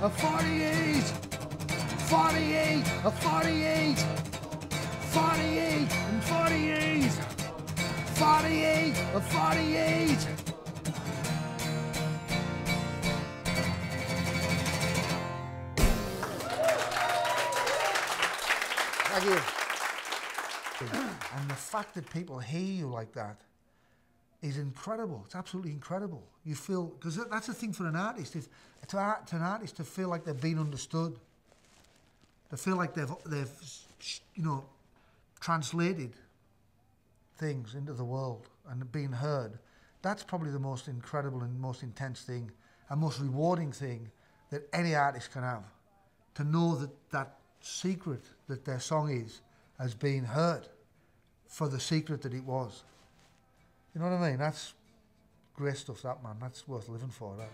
a 48, 48, a 48, 48 and 48, 48, a 48. Thank you. And the fact that people hear you like that is incredible. It's absolutely incredible. You feel, because that's the thing for an artist, is to an artist to feel like they're being understood. They feel like they've you know, translated things into the world and being heard. That's probably the most incredible and most intense thing and most rewarding thing that any artist can have. To know that that secret that their song is has been heard for the secret that it was. You know what I mean? That's great stuff, that, man. That's worth living for, that.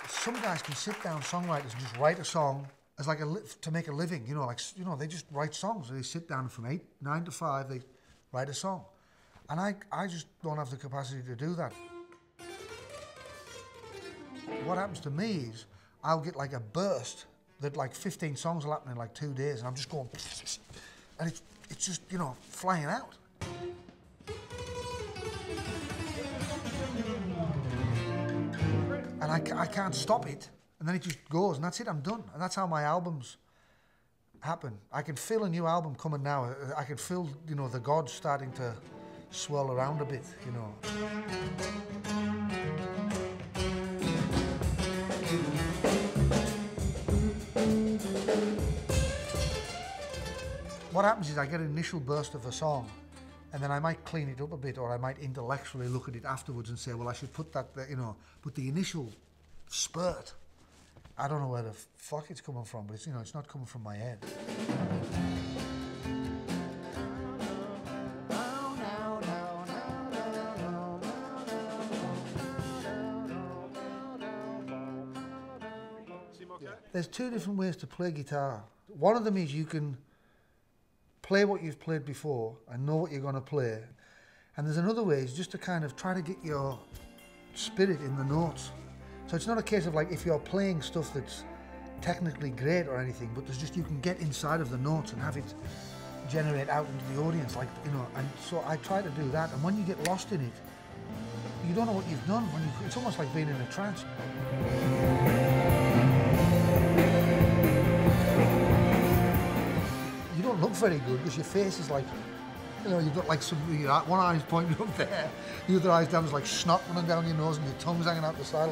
Some guys can sit down, songwriters, and just write a song as like to make a living, you know, like, you know, they just write songs. They sit down from 9 to 5, they write a song. And I just don't have the capacity to do that. What happens to me is I'll get like a burst that like 15 songs will happen in like 2 days, and I'm just going, and it's just, you know, flying out. And I can't stop it, and then it just goes, and that's it, I'm done. And that's how my albums happen. I can feel a new album coming now. I can feel, you know, the gods starting to swirl around a bit, you know. What happens is I get an initial burst of a song, and then I might clean it up a bit, or I might intellectually look at it afterwards and say, well, I should put that there, you know. But the initial spurt, I don't know where the fuck it's coming from, but it's, you know, it's not coming from my head. There's two different ways to play guitar. One of them is you can play what you've played before and know what you're going to play. And there's another way, is just to kind of try to get your spirit in the notes. So it's not a case of like if you're playing stuff that's technically great or anything, but there's just, you can get inside of the notes and have it generate out into the audience, like, you know. And so I try to do that, and when you get lost in it, you don't know what you've done. It's almost like being in a trance. You don't look very good because your face is like, you know, you've got like some, one eye's pointing up there, the other eye's down, there's like snot running down your nose and your tongue's hanging out the side.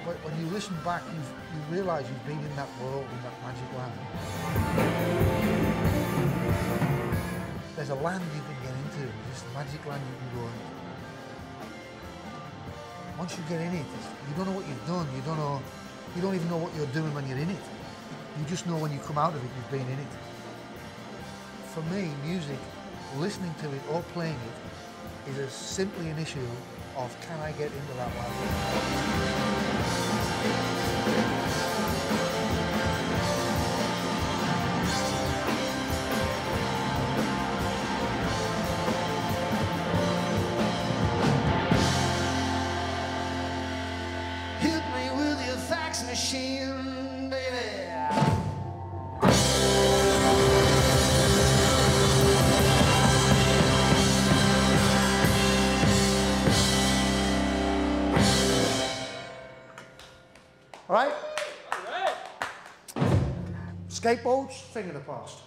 But when you listen back, you realise you've been in that world, in that magic land. There's a land you can get into, this magic land you can go into. Once you get in it, you don't know what you've done, you don't even know what you're doing when you're in it. You just know when you come out of it, you've been in it. For me, music, listening to it or playing it, is as simply an issue of, can I get into that land? Hit me with your fax machine, baby. All right? Skateboards, thing of the past.